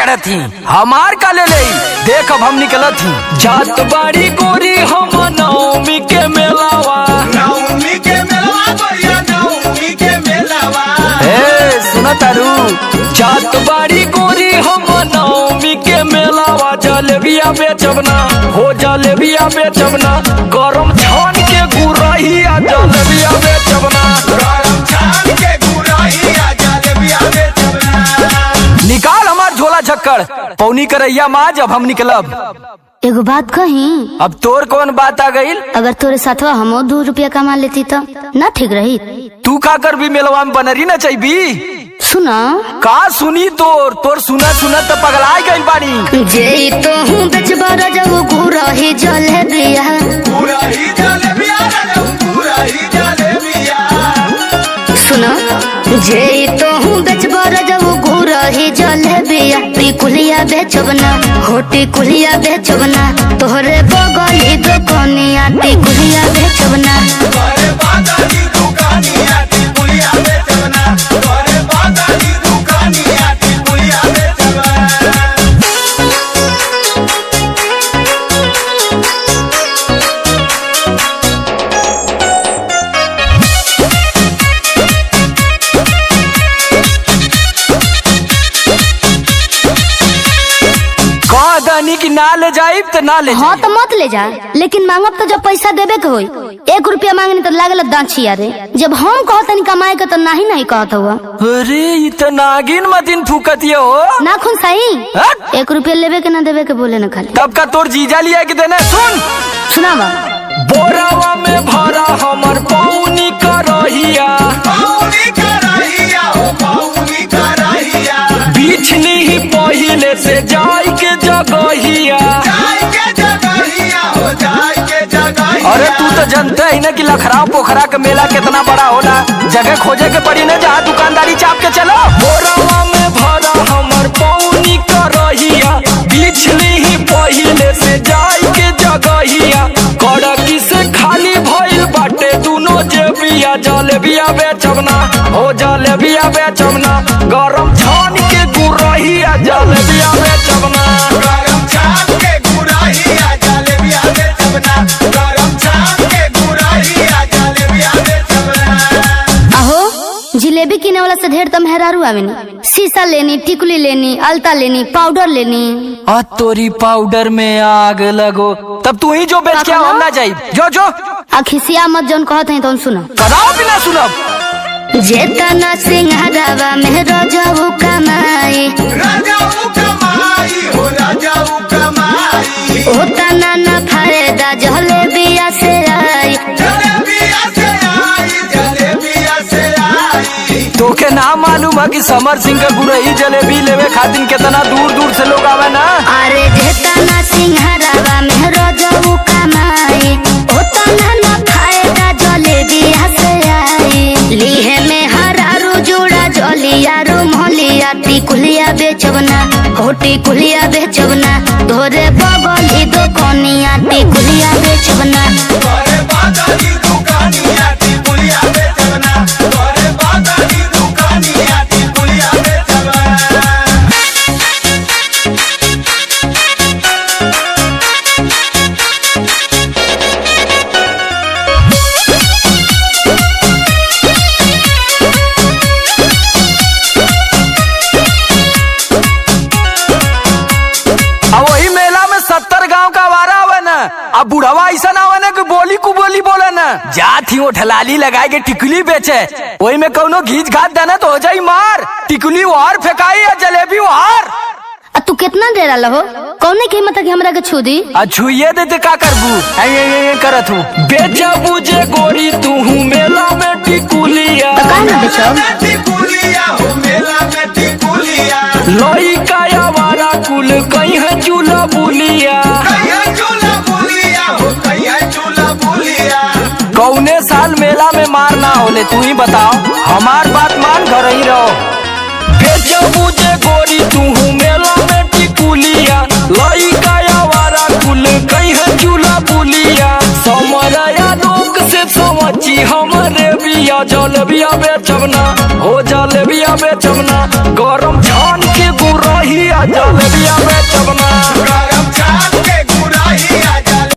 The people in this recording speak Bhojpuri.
चढ़त थी हमार का ले देख अब हम निकलत थी। जात बाड़ी गोरी हम नवमी के मेलावा, नवमी के मेलावा बढ़िया नवमी के मेलावा। ए सुना तारू, जात बाड़ी गोरी हम नवमी के मेलावा। जलेबिया बेचबना हो जलेबिया बेचबना, गरम छान के गुरहिया जलेबिया बेचबना। गरम छान के गुरहिया जलेबिया बेचबना। निकाल हमार झोला झक्कड़ पौनी करैया माँ जब हम निकलब। एगो बात कही, अब तोर कौन बात आ गई? अगर तोरे साथवा हमो 2 रुपया कमा लेती तो ना ठीक रही। तू का कर भी मेलवा में बनरी न चाहिए। सुना का सुनी तोर सुना सुना तो पगला गई बानी। जे तो हूँ बेचबा रजऊ गुरही जलेबिया, गुरही जलेबिया गुरही जलेबिया। सुना जे तो हूँ बेचबा रजऊ गुरही जलेबिया। टिकुलिया बेचबना हो टिकुलिया बेचबना, तोहरे बगली दुकानिया टिकुलिया बेचबना। तोरे बागानी दुकानिया टिकुलिया बेचबना। तोरे बागानी दुकानिया टिकुलिया बेचबना। कहनी कि ना ले जाई तो ना ले हाँ तो मत ले जा, लेकिन मांगब तो जब पैसा देवे के होई। 1 रुपया मांगनी तो लागल दांछिया रे। जब हम कहतनी कमाए के तो नहीं नहीं कहत हुआ। अरे ये तो नागिन मतिन फूकतिया हो। नाखून सही हट। 1 रुपया लेवे के ना देवे के बोले न खाली। तब का तोर जीजा लिया के देना। सुन सुनावा बोरावा में भरा हमर पौनी करहिया, पौनी करहिया हो पौनी करहिया। बिछली ही पहिले से जाई के जगहिया। जाय के जगहिया हो जाय के जगहिया। अरे तू तो जानता ही ना कि लखराव पोखरा का मेला कितना बड़ा होला। जगह खोजे के पड़ी ना जहाँ दुकानदारी चाप के चलो। बोरावा में भरा हमर पौनी करहिया, बिछली ही पहिले से जाई के जगहिया। कड़की से खाली भइल बाटे दुनो जेबिया। जलेबिया बेचबना हो जलेबिया बेचबना, गरम छान के गुरहिया जलेबिया बेचबना। गरम छान के गुरहिया जलेबिया बेचबना। गरम छान के गुरहिया जलेबिया बेचबना। अहो जिलेबी किने वाला से ढेर तम हेरारू आवेनी। शीशा लेनी, टिकुली लेनी, अलता लेनी, पाउडर लेनी। आ तोरी पाउडर में आग लगो, तब तू ही जो बेच के हम ना जाई। जो जो अखिसिया मत जौन कहत है तो सुनो। कदाओ भी ना सुनब। जेतना सिंहरावा में रजऊ कमाई, राजाऊ कमाई हो राजाऊ कमाई। ओतना न फायदा जलेबिया से आई। जलेबिया से आई जलेबिया से आई। तोके ना मालूम है कि समर सिंह का गुरही जलेबी लेवे खातिर कितना दूर दूर से लोग आवे ना। अरे जेतना सिंहरावा में रजऊ कमाई, ओतना न फायदा जलेबिया से आई। लीहे में हरारू जोड़ा जलिया रो मोहलिया। टिकुलिया बेचबना हो टिकुलिया बेचबना, तोरे बगली दुकानिया टिकुलिया बेचबना। तोरे बागानी दुकानिया टिकुलिया बेचबना। तोरे बागानी दुकानिया टिकुलिया बेचबना। अब वही मेला में 70 गांव का वारा आवे ना। अब बुढ़वा ऐसा ना आवे ना कि बोली को बोली बोले ना। जात ही वो ठलाली लगाए के टिकुली बेचे, वही में कौनो घीच घात देना तो हो जाई मार। टिकुली वार फेंकाई या जलेबी वार। तू कितना दे रहा हो? कौने कीमत की हमरा के छू दी? छुए देते का करबू करत हूँ। बेचबू जे गोरी तू मेला में टिकुलिया, तो काहे ना बेचब? टिकुलिया हो मेला में टिकुलिया। लोई काया वारा कुल कहीं है चूल्हा बुलिया। कहिया चूल्हा बुलिया हो कहिया चूल्हा बुलिया। कौने साल मेला में मार ना होले तू ही बताओ। हमार बात मान घर ही रहो। बेचबू जे गोरी तू मेला में टिकुलिया, लोई काया वारा कुल कहीं है चूल्हा बुलिया। समरया लोग से समझी हमरे बिया। जलेबिया बेचबना हो जलेबिया बेचबना, गरम छान के गुरहिया जलेबिया